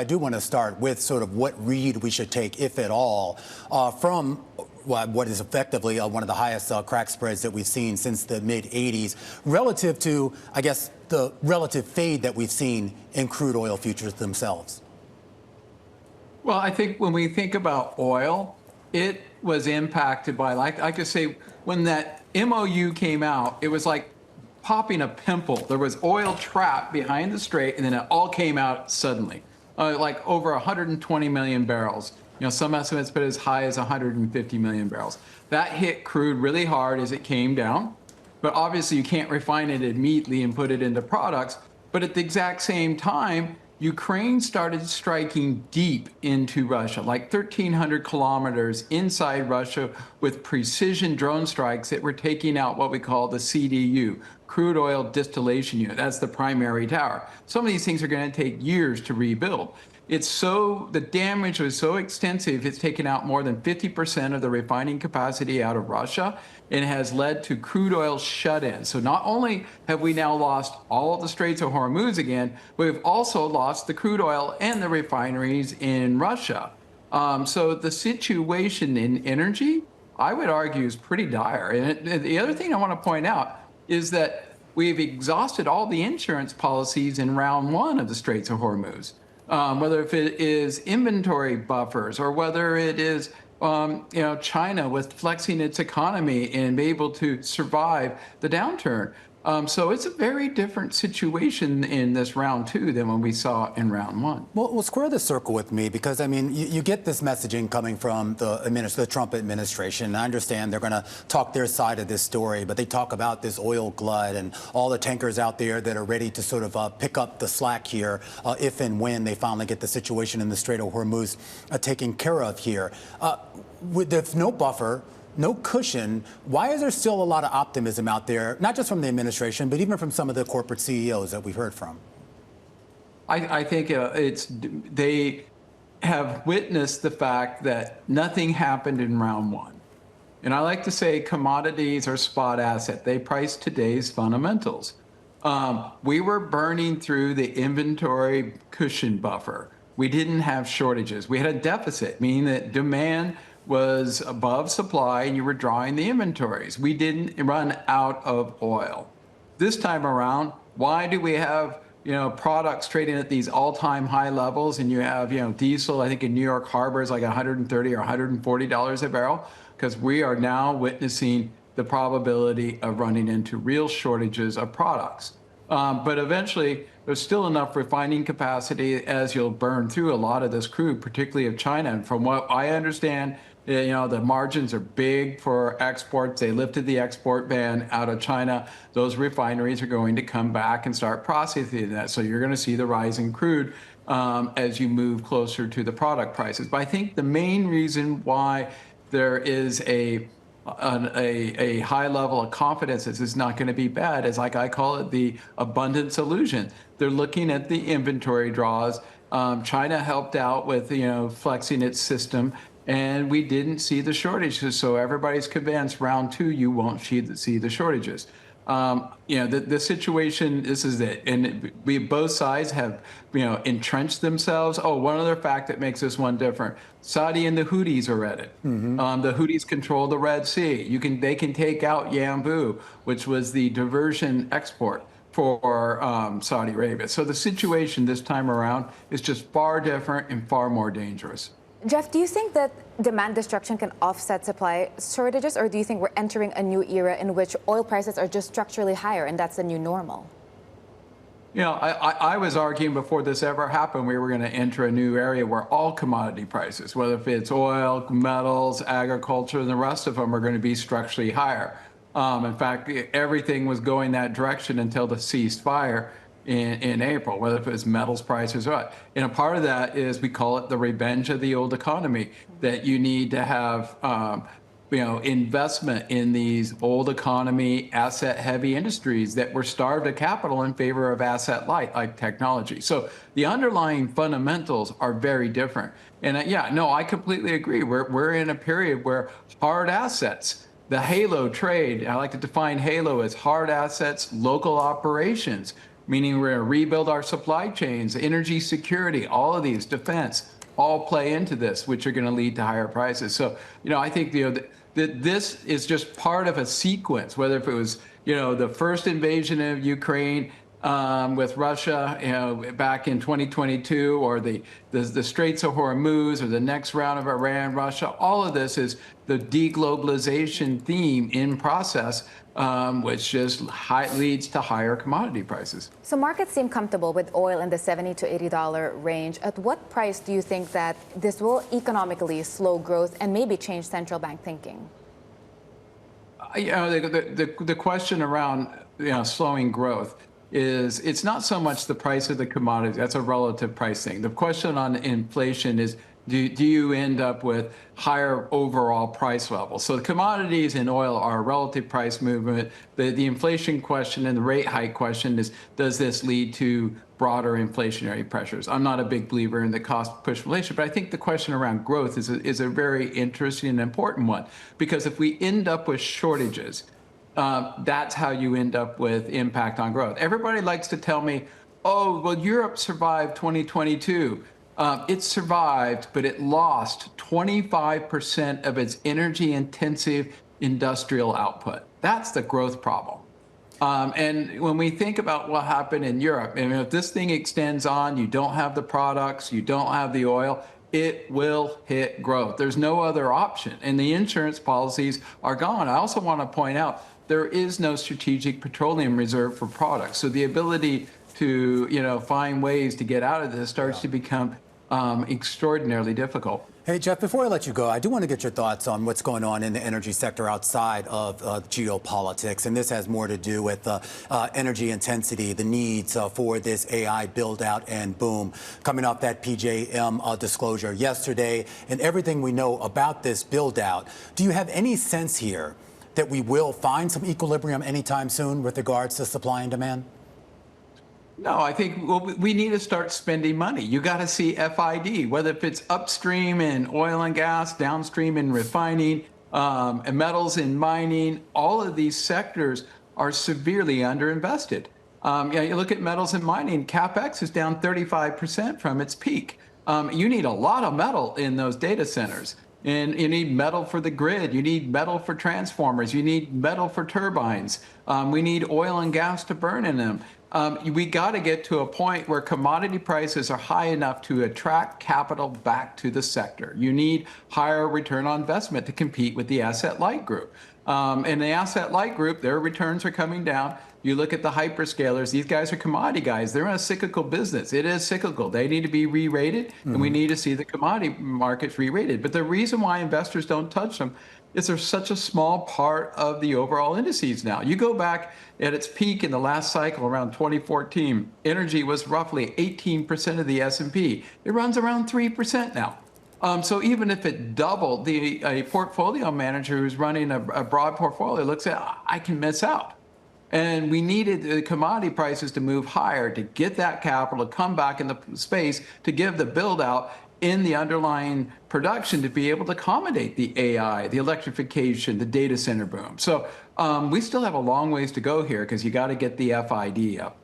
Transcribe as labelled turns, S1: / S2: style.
S1: I do want to start with sort of what read we should take, if at all, from what is effectively one of the highest crack spreads that we've seen since the mid-'80s, relative to, I guess, the relative fade that we've seen in crude oil futures themselves.
S2: Well, I think when we think about oil, it was impacted by, like I could say, when that MOU came out, it was like popping a pimple. There was oil trapped behind the strait, and then it all came out suddenly. Like over 120 million barrels. You know, some estimates put as high as 150 million barrels. That hit crude really hard as it came down. But obviously, you can't refine it immediately and put it into products. But at the exact same time, Ukraine started striking deep into Russia, like 1,300 kilometers inside Russia with precision drone strikes that were taking out what we call the CDU, crude oil distillation unit. That's the primary tower. Some of these things are going to take years to rebuild. The damage was so extensive, it's taken out more than 50% of the refining capacity out of Russia, and has led to crude oil shut-in. So not only have we now lost all of the Straits of Hormuz again, we've also lost the crude oil and the refineries in Russia. So the situation in energy, I would argue, is pretty dire. And the other thing I want to point out is that we've exhausted all the insurance policies in round one of the Straits of Hormuz. Whether if it is inventory buffers or whether it is China with flexing its economy and be able to survive the downturn. So it's a very different situation in this round two than what we saw in round one.
S1: Well, square the circle with me, because, I mean, you get this messaging coming from the Trump administration. I understand they're going to talk their side of this story, but they talk about this oil glut and all the tankers out there that are ready to sort of pick up the slack here if and when they finally get the situation in the Strait of Hormuz taken care of here. With no buffer, no cushion, why is there still a lot of optimism out there, not just from the administration, but even from some of the corporate CEOs that we've heard from?
S2: I think they have witnessed the fact that nothing happened in round one. And I like to say commodities are spot asset. They price today's fundamentals. We were burning through the inventory cushion buffer. We didn't have shortages. We had a deficit, meaning that demand was above supply and you were drawing the inventories. We didn't run out of oil. This time around, why do we have products trading at these all-time high levels, and you have diesel, I think in New York Harbor is like $130 or $140 a barrel? Because we are now witnessing the probability of running into real shortages of products. But eventually, there's still enough refining capacity as you'll burn through a lot of this crude, particularly of China. And from what I understand, the margins are big for exports. They lifted the export ban out of China. Those refineries are going to come back and start processing that. So you're going to see the rise in crude as you move closer to the product prices. But I think the main reason why there is a high level of confidence that this is not going to be bad is, like I call it, the abundance illusion. They're looking at the inventory draws. China helped out with flexing its system, and we didn't see the shortages. So everybody's convinced round two you won't see the shortages. The situation, this is it. And both sides have, entrenched themselves. Oh, one other fact that makes this one different. Saudi and the Houthis are at it. Mm-hmm. The Houthis control the Red Sea. They can take out Yanbu, which was the diversion export for Saudi Arabia. So the situation this time around is just far different and far more dangerous.
S3: Jeff, do you think that demand destruction can offset supply shortages, or do you think we're entering a new era in which oil prices are just structurally higher and that's the new normal?
S2: I was arguing before this ever happened, we were going to enter a new area where all commodity prices, whether if it's oil, metals, agriculture, and the rest of them, are going to be structurally higher. In fact, everything was going that direction until the ceasefire in April, whether it was metals prices or what. And a part of that is, we call it the revenge of the old economy, that you need to have investment in these old economy, asset-heavy industries that were starved of capital in favor of asset-light, like technology. So the underlying fundamentals are very different. And I completely agree. We're in a period where hard assets, the halo trade, I like to define halo as hard assets, local operations, meaning we're going to rebuild our supply chains, energy security, all of these, defense, all play into this, which are going to lead to higher prices. So, I think, that this is just part of a sequence, whether if it was, the first invasion of Ukraine, with Russia, back in 2022, or the Straits of Hormuz, or the next round of Iran, Russia. All of this is the deglobalization theme in process, which just leads to higher commodity prices.
S3: So markets seem comfortable with oil in the $70 to $80 range. At what price do you think that this will economically slow growth and maybe change central bank thinking?
S2: The question around slowing growth is, it's not so much the price of the commodity. That's a relative price thing. The question on inflation is, do you end up with higher overall price levels? So the commodities and oil are a relative price movement. The inflation question and the rate hike question is, does this lead to broader inflationary pressures? I'm not a big believer in the cost push inflation, but I think the question around growth is a very interesting and important one, because if we end up with shortages, that's how you end up with impact on growth. Everybody likes to tell me, oh, well, Europe survived 2022. It survived, but it lost 25% of its energy-intensive industrial output. That's the growth problem. And when we think about what happened in Europe, if this thing extends on, you don't have the products, you don't have the oil, it will hit growth. There's no other option. And the insurance policies are gone. I also want to point out, there is no strategic petroleum reserve for products. So the ability to, find ways to get out of this starts to become extraordinarily difficult.
S1: Hey, Jeff, before I let you go, I do want to get your thoughts on what's going on in the energy sector outside of geopolitics. And this has more to do with energy intensity, the needs for this AI build out and boom, coming off that PJM disclosure yesterday and everything we know about this build out. Do you have any sense here that we will find some equilibrium anytime soon with regards to supply and demand?
S2: No, I think we need to start spending money. You got to see FID, whether if it's upstream in oil and gas, downstream in refining, and metals in mining. All of these sectors are severely underinvested. You look at metals and mining, CapEx is down 35% from its peak. You need a lot of metal in those data centers. And you need metal for the grid. You need metal for transformers. You need metal for turbines. We need oil and gas to burn in them. We got to get to a point where commodity prices are high enough to attract capital back to the sector. You need higher return on investment to compete with the asset-light group. And the asset-light group, their returns are coming down. You look at the hyperscalers, these guys are commodity guys. They're in a cyclical business. It is cyclical. They need to be re-rated, and we need to see the commodity markets re-rated. But the reason why investors don't touch them is they're such a small part of the overall indices now. You go back at its peak in the last cycle around 2014, energy was roughly 18% of the S&P. It runs around 3% now. So even if it doubled, a portfolio manager who's running a broad portfolio looks at, I can miss out. And we needed the commodity prices to move higher to get that capital to come back in the space to give the build out in the underlying production to be able to accommodate the AI, the electrification, the data center boom. So we still have a long ways to go here because you got to get the FID up.